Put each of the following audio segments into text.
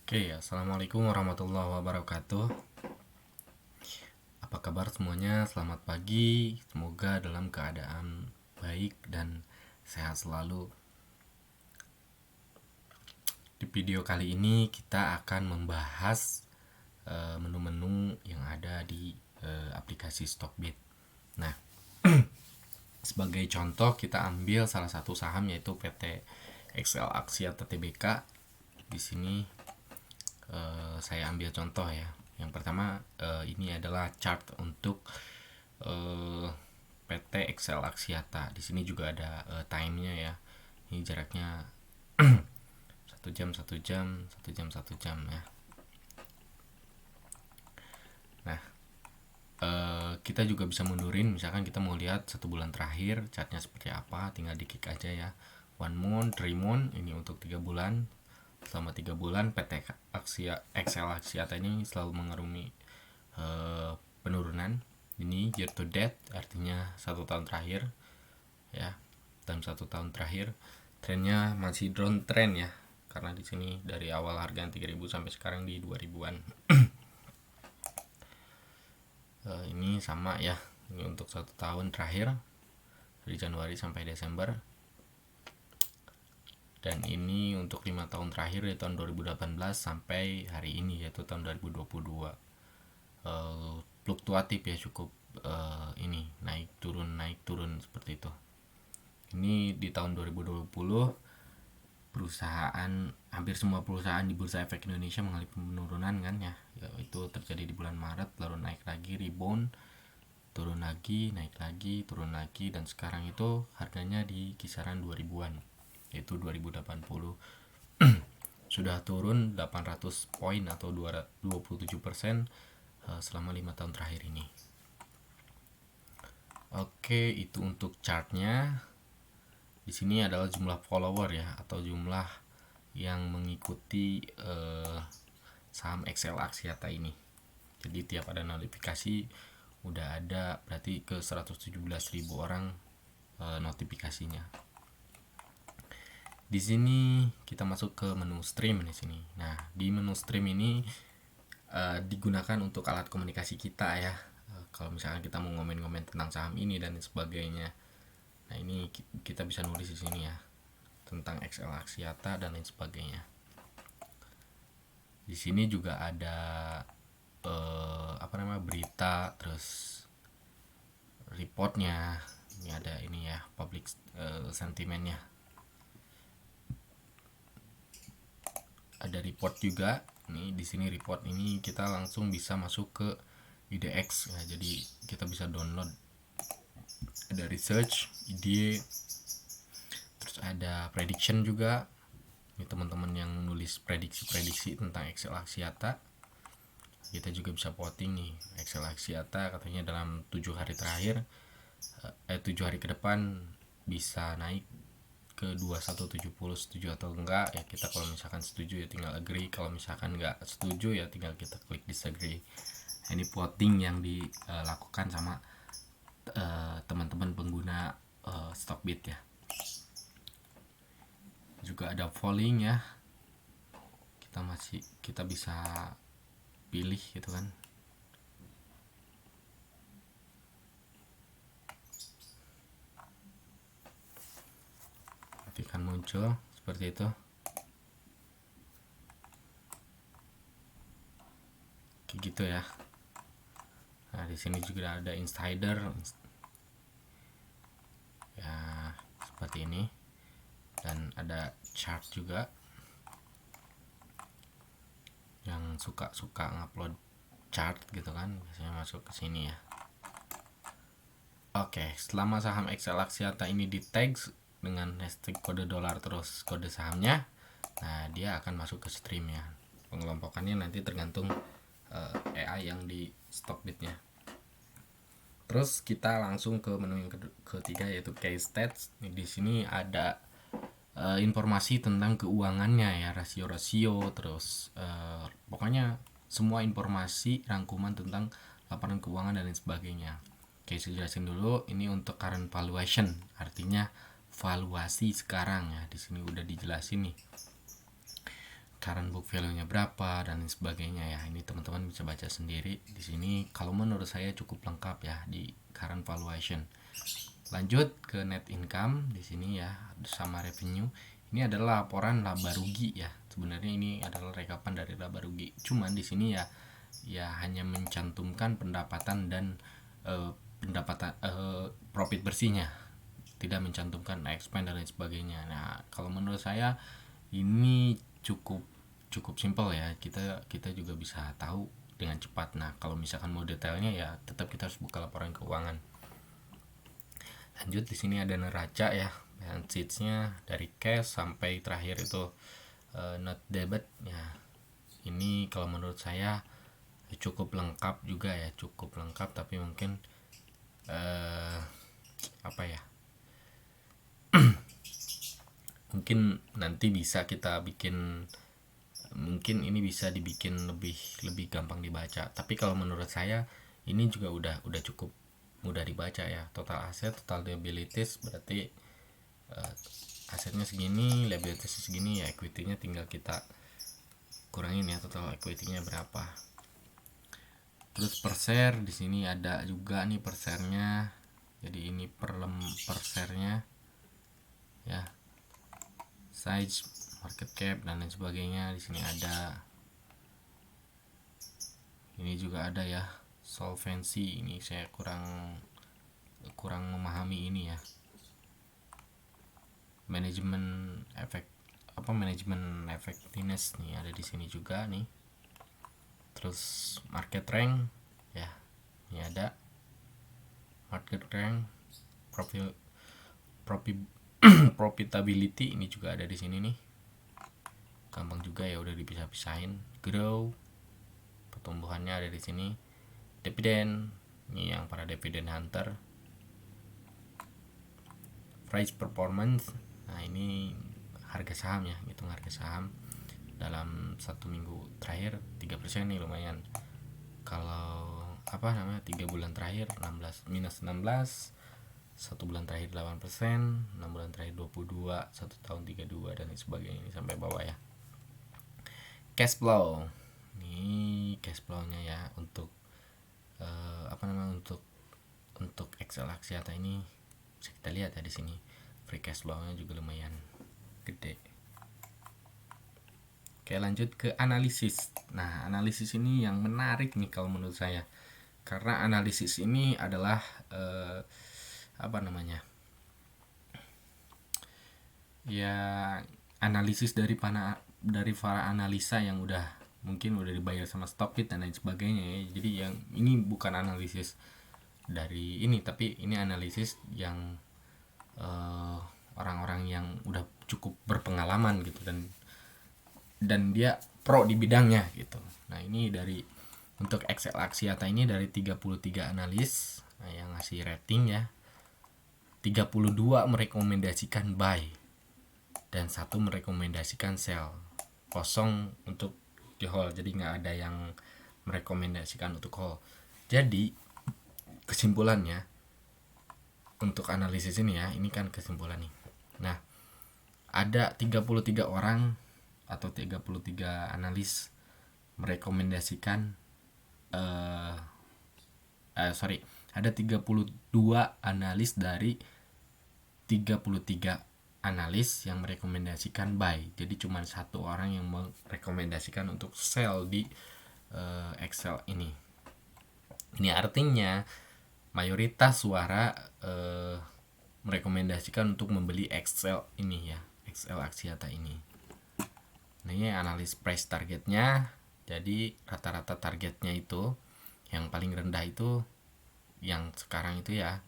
Oke, assalamualaikum warahmatullahi wabarakatuh. Apa kabar semuanya? Selamat pagi. Semoga dalam keadaan baik dan sehat selalu. Di video kali ini kita akan membahas menu-menu yang ada di aplikasi Stockbit. Nah, sebagai contoh kita ambil salah satu saham yaitu PT XL Axiata Tbk. Di sini saya ambil contoh ya. Yang pertama ini adalah chart untuk PT XL Axiata. Di sini juga ada time-nya ya. Ini jaraknya 1 jam, 1 jam, 1 jam, 1 jam ya. Nah, kita juga bisa mundurin. Misalkan kita mau lihat 1 bulan terakhir chartnya seperti apa, tinggal di klik aja ya. 1 month, 3 month, ini untuk 3 bulan. Selama 3 bulan PT XL Axiata ini selalu mengarungi penurunan. Ini year to date, artinya 1 tahun terakhir ya. Dalam 1 tahun terakhir trennya masih down trend ya, karena di sini dari awal harga 3.000 sampai sekarang di 2.000-an. Ini sama ya, ini untuk 1 tahun terakhir dari Januari sampai Desember. Dan ini untuk 5 tahun terakhir dari tahun 2018 sampai hari ini yaitu tahun 2022. Fluktuatif ya, cukup ini naik turun seperti itu. Ini di tahun 2020 perusahaan, hampir semua perusahaan di Bursa Efek Indonesia mengalami penurunan kan ya. Itu terjadi di bulan Maret, lalu naik lagi, rebound, turun lagi, naik lagi, turun lagi, dan sekarang itu harganya di kisaran 2000-an, yaitu 2080. Sudah turun 800 poin atau 27% selama 5 tahun terakhir ini. Oke, itu untuk chartnya. Di sini adalah jumlah follower ya, atau jumlah yang mengikuti saham XL Axiata ini. Jadi tiap ada notifikasi udah ada berarti ke 117.000 orang notifikasinya. Di sini kita masuk ke menu stream di sini. Nah, di menu stream ini digunakan untuk alat komunikasi kita ya. Kalau misalkan kita mau ngomen-ngomen tentang saham ini dan sebagainya. Nah, ini kita bisa nulis di sini ya, tentang XL Axiata dan lain sebagainya. Di sini juga ada berita, terus reportnya. Ini ada ini ya, public sentimentnya. Ada report juga. Nih di sini report ini kita langsung bisa masuk ke IDX ya, jadi kita bisa download. Ada research, ide, terus ada prediction juga. Ini teman-teman yang nulis prediksi tentang XL Axiata. Kita juga bisa voting nih, XL Axiata katanya dalam 7 hari terakhir 7 hari ke depan bisa naik ke 2170, setuju atau enggak ya. Kita kalau misalkan setuju ya tinggal agree, kalau misalkan enggak setuju ya tinggal kita klik disagree. Ini voting yang dilakukan sama teman-teman pengguna Stockbit ya. Juga ada polling ya, kita bisa pilih gitu kan. Nanti kan muncul seperti itu. Kayak gitu ya. Nah, di sini juga ada insider ya, seperti ini, dan ada chart juga. Yang suka ngupload chart gitu kan biasanya masuk ke sini ya. Oke, selama saham XL Axiata ini di tag dengan hashtag kode dolar terus kode sahamnya, nah dia akan masuk ke stream ya. Pengelompokannya nanti tergantung AI yang di Stockbit-nya. Terus kita langsung ke menu yang ketiga yaitu case stats. Di sini ada informasi tentang keuangannya ya, rasio-rasio, terus pokoknya semua informasi rangkuman tentang laporan keuangan dan lain sebagainya. Oke, saya jelasin dulu. Ini untuk current valuation, artinya valuasi sekarang ya. Di sini udah dijelasin nih. current book value-nya berapa dan lain sebagainya ya. Ini teman-teman bisa baca sendiri di sini. Kalau menurut saya cukup lengkap ya di current valuation. Lanjut ke net income di sini ya, sama revenue. Ini adalah laporan laba rugi ya. Sebenarnya ini adalah rekapan dari laba rugi. Cuman di sini ya hanya mencantumkan pendapatan dan profit bersihnya, tidak mencantumkan expense dan lain sebagainya. Nah, kalau menurut saya ini cukup simpel ya. Kita juga bisa tahu dengan cepat. Nah, kalau misalkan mau detailnya ya tetap kita harus buka laporan keuangan. Lanjut di sini ada neraca ya, balance sheet-nya dari cash sampai terakhir itu not debit ya. Ini kalau menurut saya cukup lengkap juga ya, cukup lengkap, tapi mungkin apa ya, mungkin nanti bisa kita bikin, mungkin ini bisa dibikin lebih gampang dibaca. Tapi kalau menurut saya ini juga udah cukup mudah dibaca ya. Total aset, total liabilities berarti asetnya segini, liabilities segini ya, equity-nya tinggal kita kurangin ya, total equity-nya berapa. Terus per share di sini ada juga nih per share-nya. Jadi ini per share-nya ya. Size, market cap dan lain sebagainya di sini ada. Ini juga ada ya, solvency. Ini saya kurang memahami ini ya. Manajemen effectiveness nih ada di sini juga nih. Terus market rank ya, ini ada market rank, profitability ini juga ada di sini nih, gampang juga ya, udah dipisah-pisahin. Grow, pertumbuhannya ada di sini. Dividend, ini yang para dividend hunter. Price performance, nah ini harga saham ya, hitung harga saham dalam 1 minggu terakhir 3% nih, lumayan. Kalau 3 bulan terakhir 16 minus 16, 1 bulan terakhir 8%, 6 bulan terakhir 22, 1 tahun 32 dan sebagainya. Ini sampai bawah ya. Cash flow, ini cash flow-nya ya untuk untuk Excel Axiata ini bisa kita lihat ya di sini. Free cash flow-nya juga lumayan gede. Oke, lanjut ke analisis. Nah, analisis ini yang menarik nih kalau menurut saya. Karena analisis ini adalah ya analisis dari para analisa yang mungkin udah dibayar sama Stockbit dan lain sebagainya ya. Jadi yang ini bukan analisis dari ini, tapi ini analisis yang orang-orang yang udah cukup berpengalaman gitu dan dia pro di bidangnya gitu. Nah, ini untuk Excel Axiata ini dari 33 analis yang ngasih rating ya. 32 merekomendasikan buy dan 1 merekomendasikan sell. Kosong untuk di hold, jadi nggak ada yang merekomendasikan untuk hold. Jadi kesimpulannya untuk analisis ini ya, ini kan kesimpulan nih. Nah, ada 33 orang atau 33 analis merekomendasikan ada 32 analis dari 33 analis yang merekomendasikan buy. Jadi cuma 1 orang yang merekomendasikan untuk sell di Excel ini. Ini artinya mayoritas suara merekomendasikan untuk membeli Excel ini ya, Excel Axiata ini. Nah, ini analis price targetnya. Jadi rata-rata targetnya itu yang paling rendah itu yang sekarang itu ya,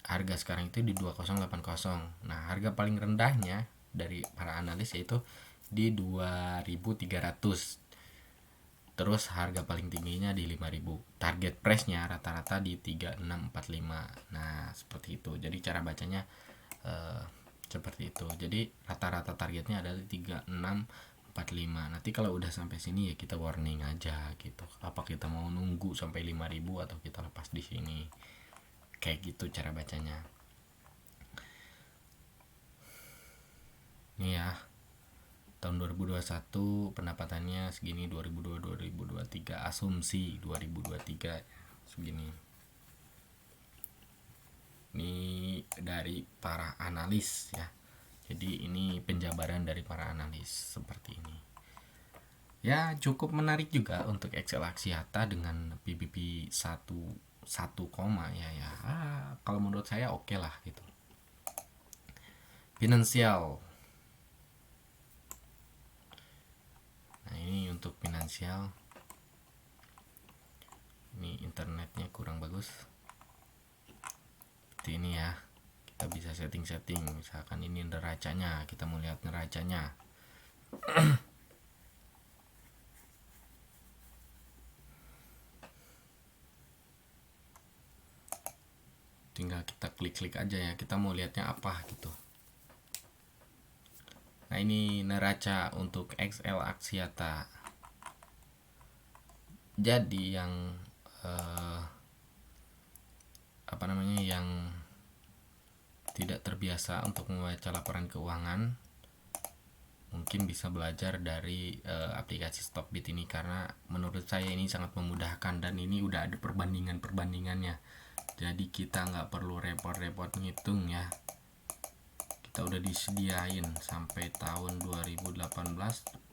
harga sekarang itu di 2080. Nah, harga paling rendahnya dari para analis yaitu di 2300. Terus harga paling tingginya di 5000. Target price-nya rata-rata di 3645. Nah, seperti itu. Jadi cara bacanya seperti itu. Jadi rata-rata targetnya ada di 3645. Nanti kalau udah sampai sini ya kita warning aja gitu. Apa kita mau nunggu sampai 5000 atau kita lepas di sini. Kayak gitu cara bacanya. Nih ya, tahun 2021 pendapatannya segini, 2023 asumsi 2023 segini. Ini dari para analis ya. Jadi ini penjabaran dari para analis seperti ini. Ya cukup menarik juga untuk Excel Axiata dengan PBB 1 koma ya. Kalau menurut saya oke lah gitu. Finansial. Nah ini untuk finansial. Ini internetnya kurang bagus. Seperti ini ya. Kita bisa setting-setting, misalkan ini neracanya, kita mau lihat neracanya. Tinggal kita klik-klik aja ya, kita mau lihatnya apa gitu. Nah ini neraca untuk XL Axiata. Jadi yang yang tidak terbiasa untuk membaca laporan keuangan mungkin bisa belajar dari aplikasi Stockbit ini, karena menurut saya ini sangat memudahkan dan ini udah ada perbandingannya. Jadi kita nggak perlu repot-repot ngitung ya. Kita udah disediain sampai tahun 2018.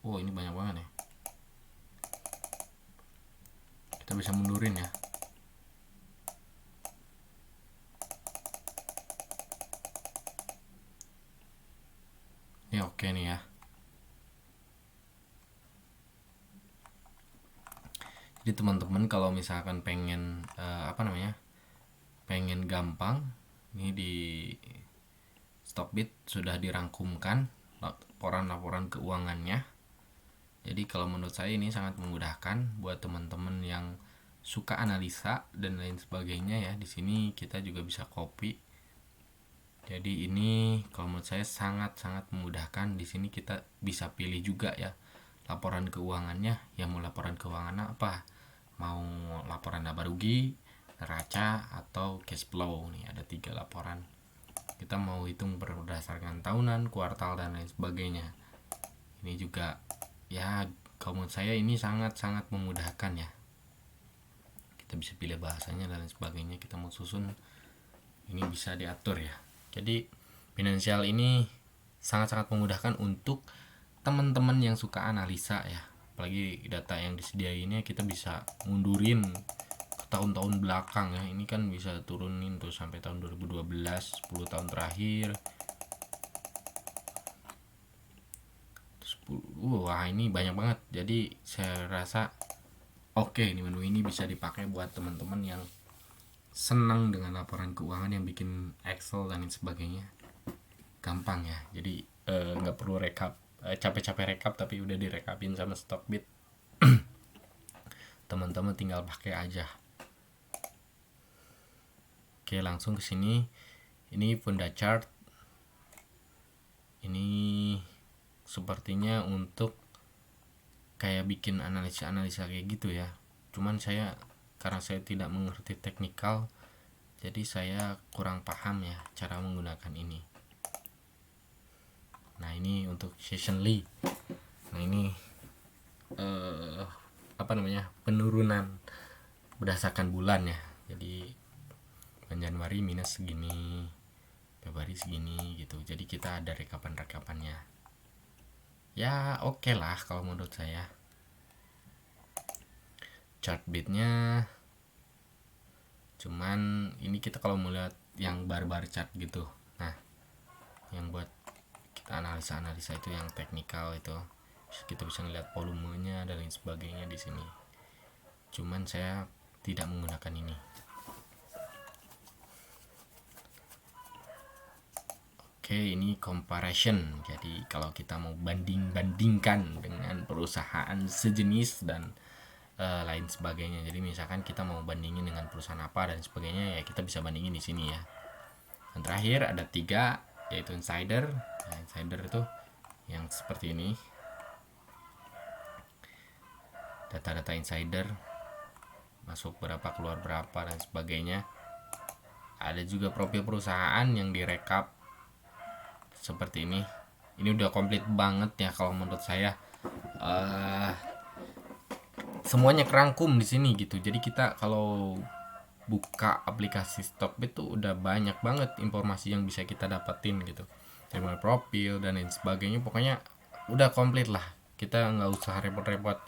Oh ini banyak banget ya. Kita bisa mundurin ya. Ini oke nih ya. Jadi teman-teman kalau misalkan pengen pengen gampang, ini di Stockbit sudah dirangkumkan laporan-laporan keuangannya. Jadi kalau menurut saya ini sangat memudahkan buat teman-teman yang suka analisa dan lain sebagainya ya. Di sini kita juga bisa copy. Jadi ini kalau menurut saya sangat-sangat memudahkan. Di sini kita bisa pilih juga ya laporan keuangannya. Ya mau laporan keuangan apa? Mau laporan laba rugi, neraca, atau cash flow. Nih ada 3 laporan. Kita mau hitung berdasarkan tahunan, kuartal, dan lain sebagainya. Ini juga ya kalau menurut saya ini sangat-sangat memudahkan ya. Kita bisa pilih bahasanya dan lain sebagainya. Kita mau susun ini bisa diatur ya. Jadi finansial ini sangat-sangat memudahkan untuk teman-teman yang suka analisa ya. Apalagi data yang disediainnya kita bisa mundurin ke tahun-tahun belakang ya. Ini kan bisa turunin tuh sampai tahun 2012, 10 tahun terakhir. Wah ini banyak banget. Jadi saya rasa oke, ini menu ini bisa dipakai buat teman-teman yang senang dengan laporan keuangan, yang bikin Excel dan lain sebagainya. Gampang ya. Jadi nggak perlu capek-capek rekap, tapi udah direkapin sama Stockbit. Teman-teman tinggal pakai aja. Oke, langsung ke sini. Ini Funda Chart. Ini sepertinya untuk kayak bikin analisa kayak gitu ya. Cuman karena saya tidak mengerti teknikal, jadi saya kurang paham ya cara menggunakan ini. Nah ini untuk seasonally. Nah ini penurunan berdasarkan bulan ya. Jadi Januari minus segini, Februari segini gitu. Jadi kita ada rekapannya. Ya oke lah kalau menurut saya. Chartbitnya cuman ini kita kalau mau lihat yang bar chart gitu. Nah yang buat kita analisa itu yang teknikal itu, kita bisa ngeliat volumenya dan lain sebagainya di sini. Cuman saya tidak menggunakan ini. Oke, ini comparison. Jadi kalau kita mau bandingkan dengan perusahaan sejenis dan lain sebagainya. Jadi misalkan kita mau bandingin dengan perusahaan apa dan sebagainya, ya kita bisa bandingin di sini ya. Dan terakhir ada 3, yaitu insider. Nah, insider itu yang seperti ini. Data-data insider, masuk berapa, keluar berapa dan sebagainya. Ada juga profil perusahaan yang direkap seperti ini. ini udah komplit banget ya kalau menurut saya. Semuanya kerangkum di sini gitu. Jadi kita kalau buka aplikasi Stockbit tuh udah banyak banget informasi yang bisa kita dapetin gitu, dari mulai profil dan lain sebagainya. Pokoknya udah komplit lah, kita nggak usah repot-repot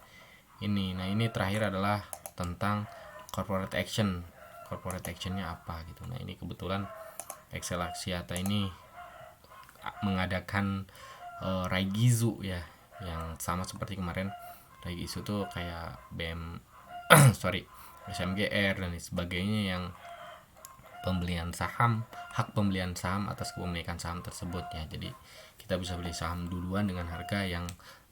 ini. Nah ini terakhir adalah tentang corporate action. Corporate actionnya apa gitu. Nah ini kebetulan Excel Axiata ini mengadakan Raigizu ya, yang sama seperti kemarin. Raigizu tuh kayak BM sorry SMGR dan sebagainya, yang pembelian saham, hak pembelian saham atas kepemilikan saham tersebut ya. Jadi kita bisa beli saham duluan dengan harga yang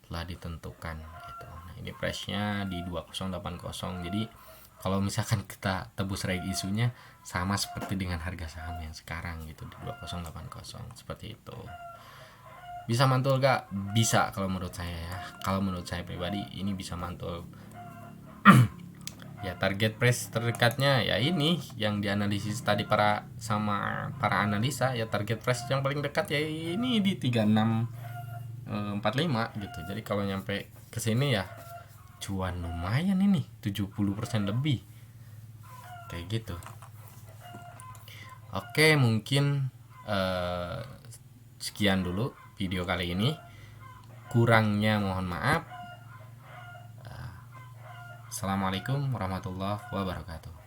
telah ditentukan gitu. Nah ini price-nya di 2080. Jadi kalau misalkan kita tebus reg isunya sama seperti dengan harga saham yang sekarang gitu di 2080 seperti itu. Bisa mantul gak? Bisa kalau menurut saya ya. Kalau menurut saya pribadi ini bisa mantul. Ya target price terdekatnya ya ini yang dianalisis tadi para analisa ya. Target price yang paling dekat ya ini di 3645 gitu. Jadi kalau nyampe ke sini ya cuan lumayan ini, 70% lebih kayak gitu. Oke, mungkin sekian dulu video kali ini. Kurangnya mohon maaf. Assalamualaikum warahmatullahi wabarakatuh.